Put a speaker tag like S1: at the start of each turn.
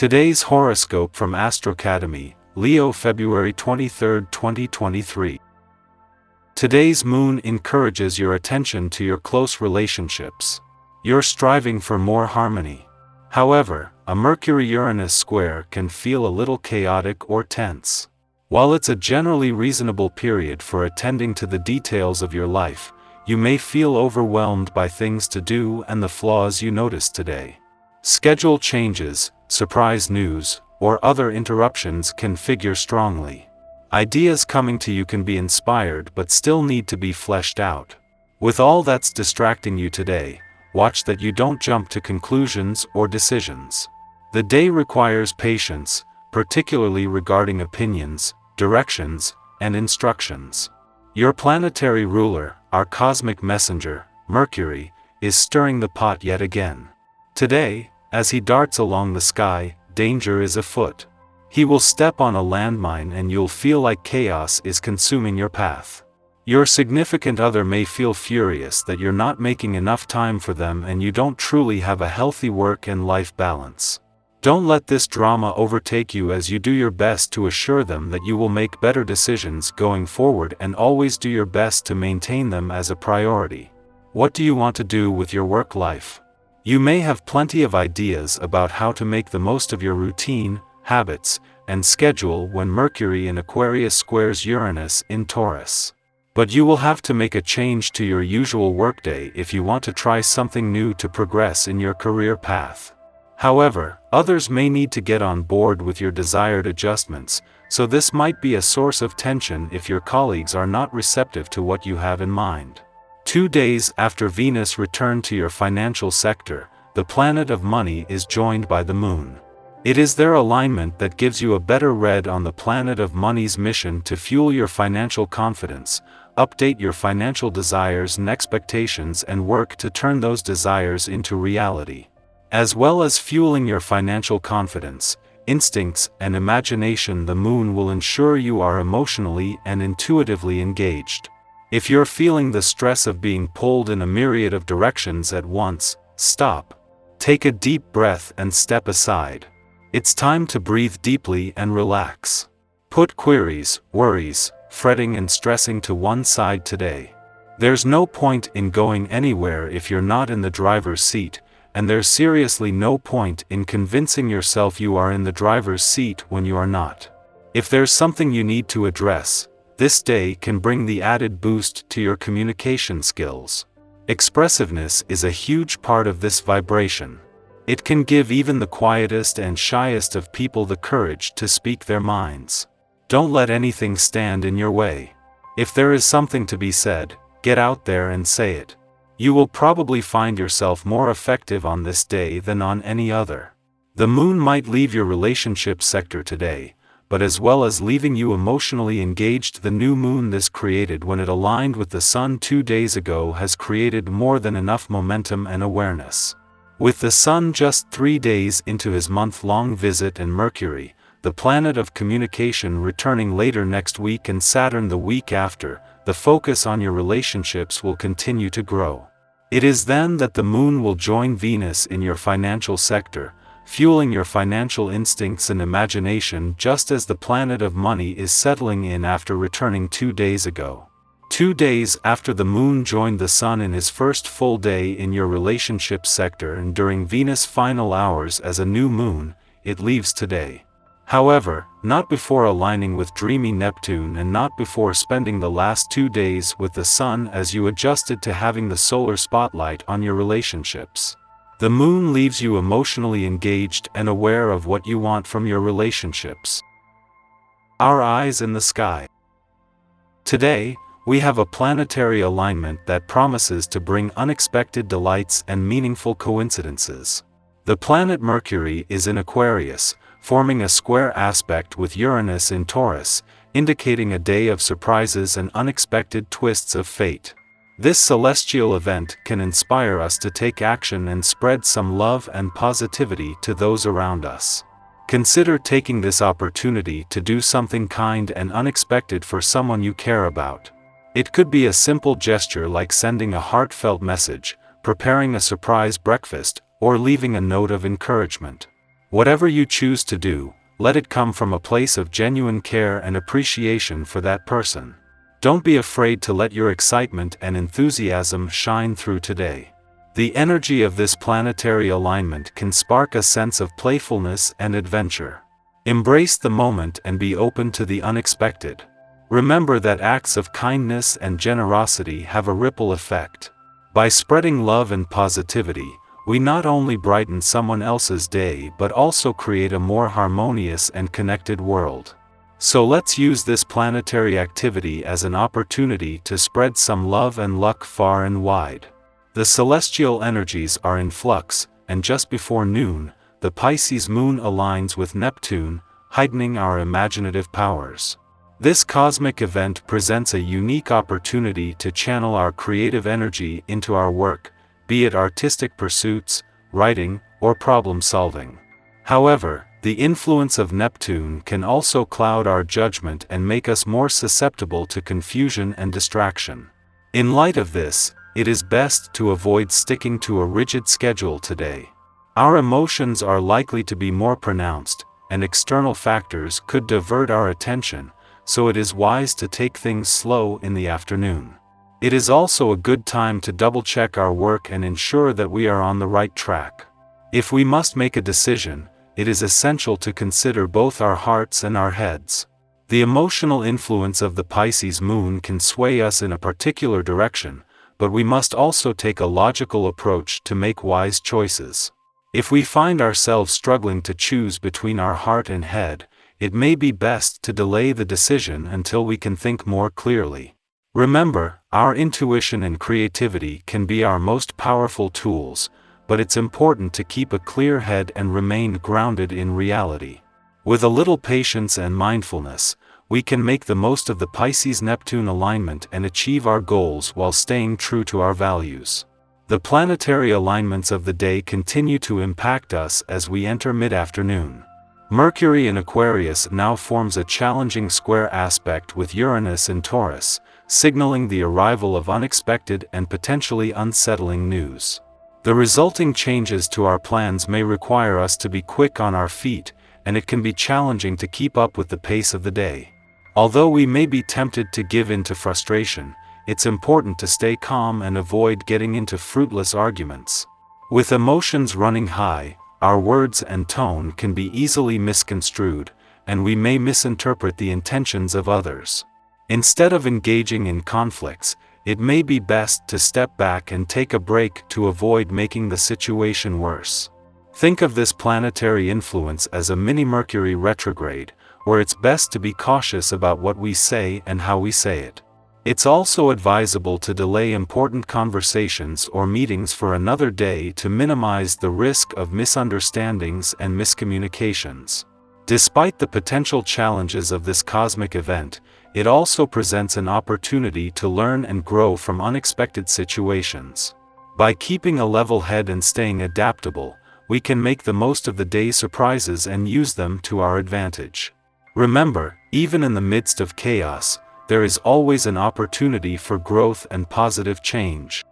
S1: Today's horoscope from Astrocademy, Leo February 23, 2023. Today's moon encourages your attention to your close relationships. You're striving for more harmony. However, a Mercury-Uranus square can feel a little chaotic or tense. While it's a generally reasonable period for attending to the details of your life, you may feel overwhelmed by things to do and the flaws you notice today. Schedule changes, surprise news, or other interruptions can figure strongly. Ideas coming to you can be inspired but still need to be fleshed out. With all that's distracting you today, watch that you don't jump to conclusions or decisions. The day requires patience, particularly regarding opinions, directions, and instructions. Your planetary ruler, our cosmic messenger, Mercury, is stirring the pot yet again. Today, as he darts along the sky, danger is afoot. He will step on a landmine and you'll feel like chaos is consuming your path. Your significant other may feel furious that you're not making enough time for them and you don't truly have a healthy work and life balance. Don't let this drama overtake you as you do your best to assure them that you will make better decisions going forward and always do your best to maintain them as a priority. What do you want to do with your work life? You may have plenty of ideas about how to make the most of your routine, habits, and schedule when Mercury in Aquarius squares Uranus in Taurus. But you will have to make a change to your usual workday if you want to try something new to progress in your career path. However, others may need to get on board with your desired adjustments, so this might be a source of tension if your colleagues are not receptive to what you have in mind. 2 days after Venus returned to your financial sector, the planet of money is joined by the moon. It is their alignment that gives you a better read on the planet of money's mission to fuel your financial confidence, update your financial desires and expectations and work to turn those desires into reality. As well as fueling your financial confidence, instincts, and imagination, the moon will ensure you are emotionally and intuitively engaged. If you're feeling the stress of being pulled in a myriad of directions at once, stop. Take a deep breath and step aside. It's time to breathe deeply and relax. Put queries, worries, fretting and stressing to one side today. There's no point in going anywhere if you're not in the driver's seat, and there's seriously no point in convincing yourself you are in the driver's seat when you are not. If there's something you need to address, this day can bring the added boost to your communication skills. Expressiveness is a huge part of this vibration. It can give even the quietest and shyest of people the courage to speak their minds. Don't let anything stand in your way. If there is something to be said, get out there and say it. You will probably find yourself more effective on this day than on any other. The moon might leave your relationship sector today, but as well as leaving you emotionally engaged, the new moon this created when it aligned with the sun 2 days ago has created more than enough momentum and awareness. With the sun just 3 days into his month-long visit and Mercury, the planet of communication, returning later next week and Saturn the week after, the focus on your relationships will continue to grow. It is then that the moon will join Venus in your financial sector, fueling your financial instincts and imagination just as the planet of money is settling in after returning 2 days ago. 2 days after the moon joined the sun in his first full day in your relationship sector and during Venus' final hours as a new moon, it leaves today. However, not before aligning with dreamy Neptune and not before spending the last 2 days with the sun as you adjusted to having the solar spotlight on your relationships. The moon leaves you emotionally engaged and aware of what you want from your relationships. Our eyes in the sky. Today, we have a planetary alignment that promises to bring unexpected delights and meaningful coincidences. The planet Mercury is in Aquarius, forming a square aspect with Uranus in Taurus, indicating a day of surprises and unexpected twists of fate. This celestial event can inspire us to take action and spread some love and positivity to those around us. Consider taking this opportunity to do something kind and unexpected for someone you care about. It could be a simple gesture like sending a heartfelt message, preparing a surprise breakfast, or leaving a note of encouragement. Whatever you choose to do, let it come from a place of genuine care and appreciation for that person. Don't be afraid to let your excitement and enthusiasm shine through today. The energy of this planetary alignment can spark a sense of playfulness and adventure. Embrace the moment and be open to the unexpected. Remember that acts of kindness and generosity have a ripple effect. By spreading love and positivity, we not only brighten someone else's day but also create a more harmonious and connected world. So let's use this planetary activity as an opportunity to spread some love and luck far and wide. The celestial energies are in flux, and just before noon, the Pisces moon aligns with Neptune, heightening our imaginative powers. This cosmic event presents a unique opportunity to channel our creative energy into our work, be it artistic pursuits, writing, or problem solving. However, the influence of Neptune can also cloud our judgment and make us more susceptible to confusion and distraction. In light of this, it is best to avoid sticking to a rigid schedule today. Our emotions are likely to be more pronounced, and external factors could divert our attention, so it is wise to take things slow in the afternoon. It is also a good time to double-check our work and ensure that we are on the right track. If we must make a decision, it is essential to consider both our hearts and our heads. The emotional influence of the Pisces moon can sway us in a particular direction, but we must also take a logical approach to make wise choices. If we find ourselves struggling to choose between our heart and head, it may be best to delay the decision until we can think more clearly. Remember, our intuition and creativity can be our most powerful tools, but it's important to keep a clear head and remain grounded in reality. With a little patience and mindfulness, we can make the most of the Pisces-Neptune alignment and achieve our goals while staying true to our values. The planetary alignments of the day continue to impact us as we enter mid-afternoon. Mercury in Aquarius now forms a challenging square aspect with Uranus in Taurus, signaling the arrival of unexpected and potentially unsettling news. The resulting changes to our plans may require us to be quick on our feet, and it can be challenging to keep up with the pace of the day. Although we may be tempted to give in to frustration, it's important to stay calm and avoid getting into fruitless arguments. With emotions running high, our words and tone can be easily misconstrued, and we may misinterpret the intentions of others. Instead of engaging in conflicts, it may be best to step back and take a break to avoid making the situation worse. Think of this planetary influence as a mini Mercury retrograde, where it's best to be cautious about what we say and how we say it. It's also advisable to delay important conversations or meetings for another day to minimize the risk of misunderstandings and miscommunications. Despite the potential challenges of this cosmic event, it also presents an opportunity to learn and grow from unexpected situations. By keeping a level head and staying adaptable, we can make the most of the day's surprises and use them to our advantage. Remember, even in the midst of chaos, there is always an opportunity for growth and positive change.